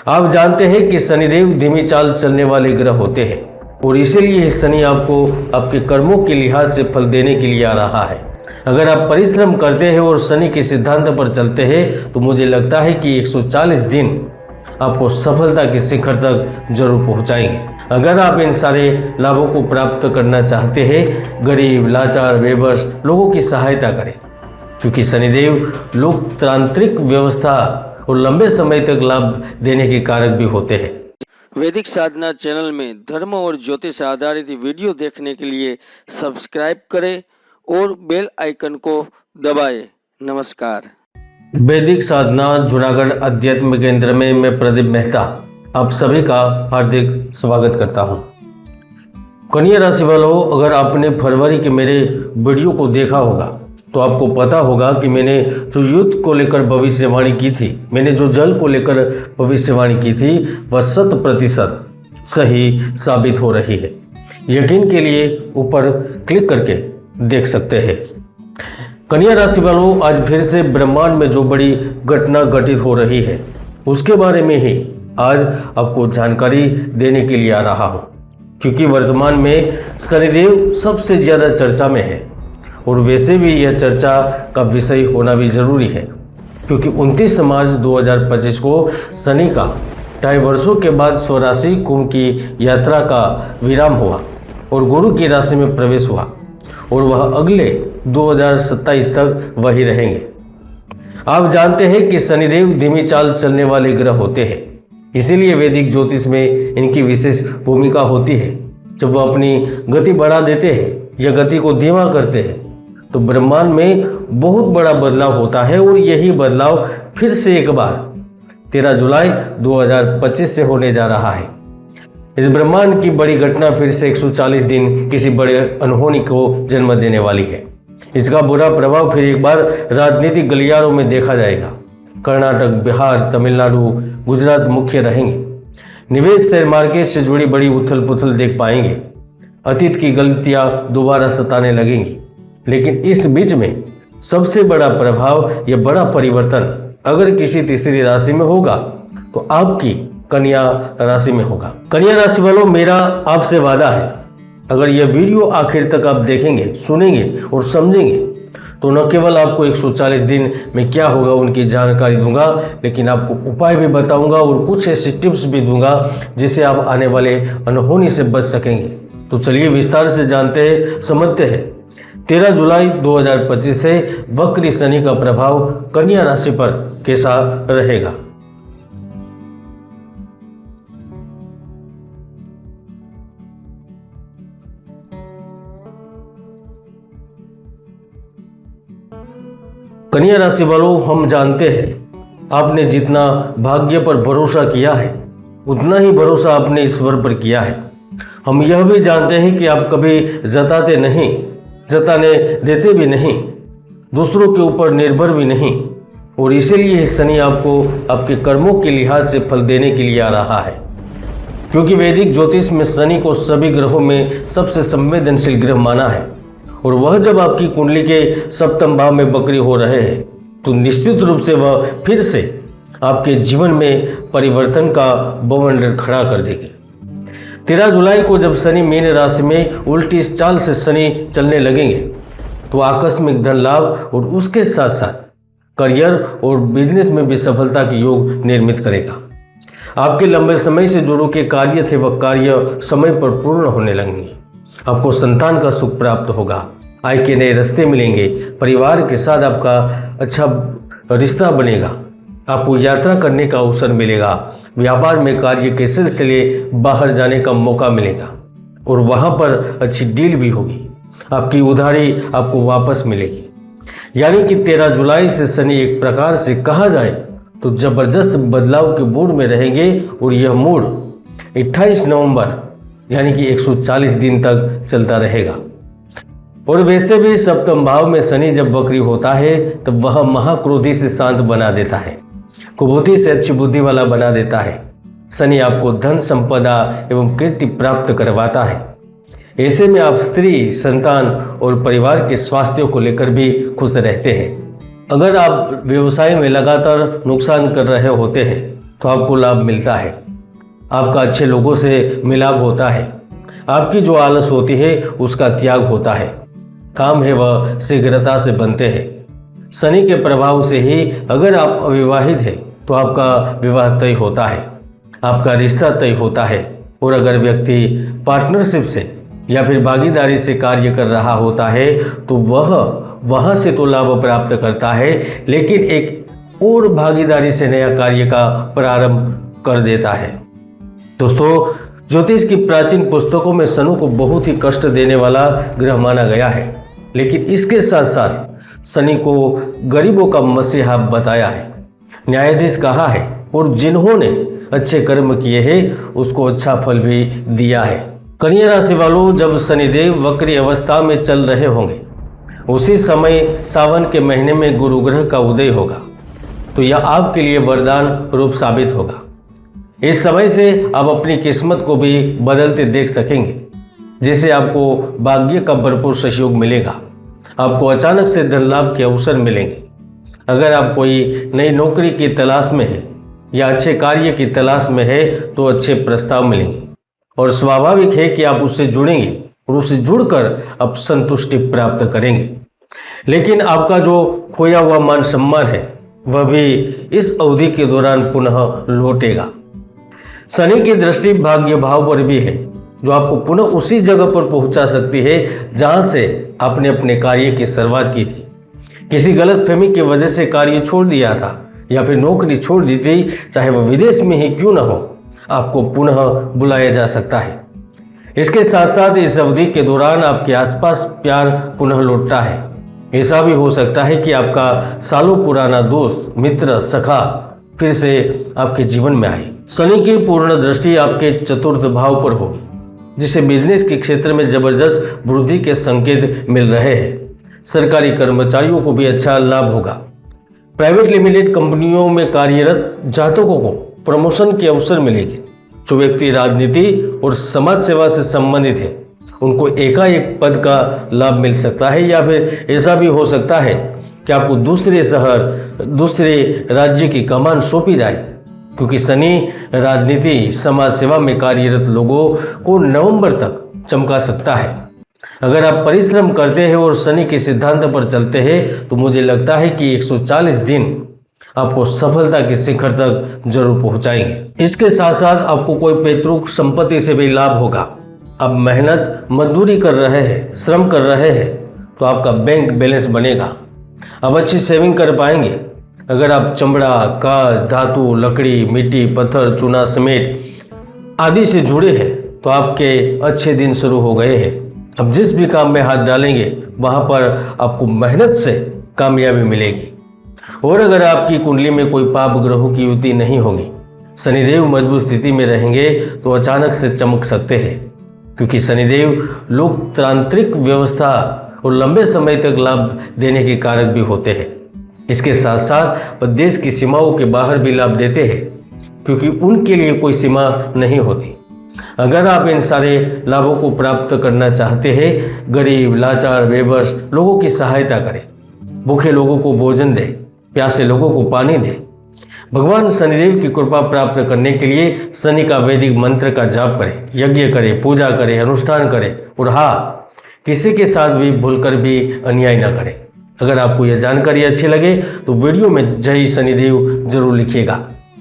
आप जानते हैं कि शनिदेव धीमी चाल चलने वाले ग्रह होते हैं और इसीलिए शनि आपको आपके कर्मों के लिहाज से फल देने के लिए आ रहा है। अगर आप परिश्रम करते हैं और शनि के सिद्धांत पर चलते हैं तो मुझे लगता है कि 140 दिन आपको सफलता के शिखर तक जरूर पहुंचाएंगे। अगर आप इन सारे लाभों को प्राप्त करना चाहते हैं, गरीब, लाचार, बेबस लोगों की सहायता करें, क्योंकि शनिदेव लोकतांत्रिक व्यवस्था और लंबे समय तक लाभ देने के कारक भी होते हैं। वैदिक साधना चैनल में धर्म और ज्योतिष आधारित वीडियो देखने के लिए सब्सक्राइब करें और बेल आइकन को दबाएं। नमस्कार। वैदिक साधना जूनागढ़ अध्यात्म केंद्र में मैं प्रदीप मेहता आप सभी का हार्दिक स्वागत करता हूं। कन्या राशि वालों, अगर आपने फरवरी के मेरे वीडियो को देखा होगा तो आपको पता होगा कि मैंने जो युद्ध को लेकर भविष्यवाणी की थी, मैंने जो जल को लेकर भविष्यवाणी की थी, वह 100% सही साबित हो रही है। यकीन के लिए ऊपर क्लिक करके देख सकते हैं। कन्या राशि वालों, आज फिर से ब्रह्मांड में जो बड़ी घटना घटित हो रही है उसके बारे में ही आज आपको जानकारी देने के लिए आ रहा हूं, क्योंकि वर्तमान में शनिदेव सबसे ज़्यादा चर्चा में है और वैसे भी यह चर्चा का विषय होना भी जरूरी है, क्योंकि 29 मार्च 2025 को शनि का 2.5 वर्षों के बाद स्वराशि कुंभ की यात्रा का विराम हुआ और गुरु की राशि में प्रवेश हुआ और वह अगले 2027 तक वही रहेंगे। आप जानते हैं कि शनिदेव धीमी चाल चलने वाले ग्रह होते हैं, इसीलिए वैदिक ज्योतिष में इनकी विशेष भूमिका होती है। जब वह अपनी गति बढ़ा देते हैं या गति को धीमा करते हैं तो ब्रह्मांड में बहुत बड़ा बदलाव होता है और यही बदलाव फिर से एक बार 13 जुलाई 2025 से होने जा रहा है। इस ब्रह्मांड की बड़ी घटना फिर से 140 दिन किसी बड़े अनहोनी को जन्म देने वाली है। इसका बुरा प्रभाव फिर एक बार राजनीतिक गलियारों में देखा जाएगा। कर्नाटक, बिहार, तमिलनाडु, गुजरात मुख्य रहेंगे। निवेश, शेयर मार्केट से जुड़ी बड़ी उथल पुथल देख पाएंगे। अतीत की गलतियां दोबारा सताने लगेंगी। लेकिन इस बीच में सबसे बड़ा प्रभाव या बड़ा परिवर्तन अगर किसी तीसरी राशि में होगा तो आपकी कन्या राशि में होगा। कन्या राशि वालों, मेरा आपसे वादा है, अगर यह वीडियो आखिर तक आप देखेंगे, सुनेंगे और समझेंगे तो न केवल आपको 140 दिन में क्या होगा उनकी जानकारी दूंगा, लेकिन आपको उपाय भी बताऊंगा और कुछ ऐसी टिप्स भी दूंगा जिससे आप आने वाले अनहोनी से बच सकेंगे। तो चलिए विस्तार से जानते हैं, समझते हैं 13 जुलाई 2025 से वक्री शनि का प्रभाव कन्या राशि पर कैसा रहेगा। कन्या राशि वालों, हम जानते हैं आपने जितना भाग्य पर भरोसा किया है उतना ही भरोसा आपने ईश्वर पर किया है। हम यह भी जानते हैं कि आप कभी जताते नहीं, जताने देते भी नहीं, दूसरों के ऊपर निर्भर भी नहीं, और इसीलिए शनि आपको आपके कर्मों के लिहाज से फल देने के लिए आ रहा है। क्योंकि वैदिक ज्योतिष में शनि को सभी ग्रहों में सबसे संवेदनशील ग्रह माना है और वह जब आपकी कुंडली के सप्तम भाव में बकरी हो रहे हैं तो निश्चित रूप से वह फिर से आपके जीवन में परिवर्तन का बवंडर खड़ा कर देगी। 13 जुलाई को जब शनि मीन राशि में उल्टी चाल से शनि चलने लगेंगे तो आकस्मिक धन लाभ और उसके साथ साथ करियर और बिजनेस में भी सफलता के योग निर्मित करेगा। आपके लंबे समय से जो रुके कार्य थे वह कार्य समय पर पूर्ण होने लगेंगे। आपको संतान का सुख प्राप्त होगा, आय के नए रास्ते मिलेंगे, परिवार के साथ आपका अच्छा रिश्ता बनेगा, आपको यात्रा करने का अवसर मिलेगा, व्यापार में कार्य के सिलसिले बाहर जाने का मौका मिलेगा और वहां पर अच्छी डील भी होगी। आपकी उधारी आपको वापस मिलेगी। यानी कि 13 जुलाई से शनि एक प्रकार से कहा जाए तो जबरदस्त बदलाव के मूड में रहेंगे और यह मूड 28 नवंबर यानी कि 140 दिन तक चलता रहेगा। और वैसे भी सप्तम भाव में शनि जब वक्री होता है तब वह महाक्रोधी से शांत बना देता है, कुबुद्धि से अच्छी बुद्धि वाला बना देता है। शनि आपको धन संपदा एवं कीर्ति प्राप्त करवाता है। ऐसे में आप स्त्री, संतान और परिवार के स्वास्थ्य को लेकर भी खुश रहते हैं। अगर आप व्यवसाय में लगातार नुकसान कर रहे होते हैं तो आपको लाभ मिलता है। आपका अच्छे लोगों से मिलाप होता है। आपकी जो आलस होती है उसका त्याग होता है। काम है वह शीघ्रता से बनते हैं। शनि के प्रभाव से ही अगर आप अविवाहित हैं तो आपका विवाह तय होता है, आपका रिश्ता तय होता है। और अगर व्यक्ति पार्टनरशिप से या फिर भागीदारी से कार्य कर रहा होता है तो वह वहाँ से तो लाभ प्राप्त करता है, लेकिन एक और भागीदारी से नया कार्य का प्रारंभ कर देता है। दोस्तों, ज्योतिष की प्राचीन पुस्तकों में शनि को बहुत ही कष्ट देने वाला ग्रह माना गया है, लेकिन इसके साथ साथ शनि को गरीबों का मसीहा बताया है, न्यायाधीश कहा है, और जिन्होंने अच्छे कर्म किए हैं उसको अच्छा फल भी दिया है। कन्या राशि वालों, जब शनिदेव वक्री अवस्था में चल रहे होंगे उसी समय सावन के महीने में गुरु ग्रह का उदय होगा, तो यह आपके लिए वरदान रूप साबित होगा। इस समय से आप अपनी किस्मत को भी बदलते देख सकेंगे, जिससे आपको भाग्य का भरपूर सहयोग मिलेगा। आपको अचानक से धन लाभ के अवसर मिलेंगे। अगर आप कोई नई नौकरी की तलाश में है या अच्छे कार्य की तलाश में है तो अच्छे प्रस्ताव मिलेंगे, और स्वाभाविक है कि आप उससे जुड़ेंगे और उससे जुड़कर आप संतुष्टि प्राप्त करेंगे। लेकिन आपका जो खोया हुआ मान सम्मान है वह भी इस अवधि के दौरान पुनः लौटेगा। शनि की दृष्टि भाग्य भाव पर भी है, जो आपको पुनः उसी जगह पर पहुंचा सकती है जहां से आपने अपने कार्य की शुरुआत की थी। किसी गलतफहमी की वजह से कार्य छोड़ दिया था या फिर नौकरी छोड़ दी थी, चाहे वह विदेश में ही क्यों न हो, आपको पुनः बुलाया जा सकता है। इसके साथ साथ इस अवधि के दौरान आपके आसपास प्यार पुनः लौटता है। ऐसा भी हो सकता है कि आपका सालों पुराना दोस्त, मित्र, सखा फिर से आपके जीवन में आए। शनि की पूर्ण दृष्टि आपके चतुर्थ भाव पर होगी, जिससे बिजनेस के क्षेत्र में जबरदस्त वृद्धि के संकेत मिल रहे हैं। सरकारी कर्मचारियों को भी अच्छा लाभ होगा। प्राइवेट लिमिटेड कंपनियों में कार्यरत जातकों को प्रमोशन के अवसर मिलेंगे। जो व्यक्ति राजनीति और समाज सेवा से संबंधित है उनको एकाएक पद का लाभ मिल सकता है, या फिर ऐसा भी हो सकता है कि आपको दूसरे शहर, दूसरे राज्य की कमान सौंपी जाए, क्योंकि शनि राजनीति, समाज सेवा में कार्यरत लोगों को नवंबर तक चमका सकता है। अगर आप परिश्रम करते हैं और शनि के सिद्धांत पर चलते हैं तो मुझे लगता है कि 140 दिन आपको सफलता के शिखर तक जरूर पहुंचाएंगे। इसके साथ साथ आपको कोई पैतृक संपत्ति से भी लाभ होगा। आप मेहनत मजदूरी कर रहे हैं, श्रम कर रहे हैं, तो आपका बैंक बैलेंस बनेगा। आप अच्छी सेविंग कर पाएंगे। अगर आप चमड़ा, कांच, धातु, लकड़ी, मिट्टी, पत्थर, चूना, सीमेंट आदि से जुड़े हैं तो आपके अच्छे दिन शुरू हो गए हैं। अब जिस भी काम में हाथ डालेंगे वहां पर आपको मेहनत से कामयाबी मिलेगी। और अगर आपकी कुंडली में कोई पाप ग्रहों की युति नहीं होगी, शनिदेव मजबूत स्थिति में रहेंगे तो अचानक से चमक सकते हैं, क्योंकि शनिदेव लोकतांत्रिक व्यवस्था और लंबे समय तक लाभ देने के कारक भी होते हैं। इसके साथ साथ वह देश की सीमाओं के बाहर भी लाभ देते हैं, क्योंकि उनके लिए कोई सीमा नहीं होती। अगर आप इन सारे लाभों को प्राप्त करना चाहते हैं, गरीब, लाचार, बेबस लोगों की सहायता करें, भूखे लोगों को भोजन दें, प्यासे लोगों को पानी दें। भगवान शनिदेव की कृपा प्राप्त करने के लिए शनि का वैदिक मंत्र का जाप करें, यज्ञ करें, पूजा करें, अनुष्ठान करें, और हाँ, किसी के साथ भी भूलकर भी अन्याय न करें। अगर आपको यह जानकारी अच्छी लगे तो वीडियो में जय शनिदेव जरूर लिखिएगा।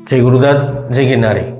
जय गुरुदत्त, जय गिरनारी।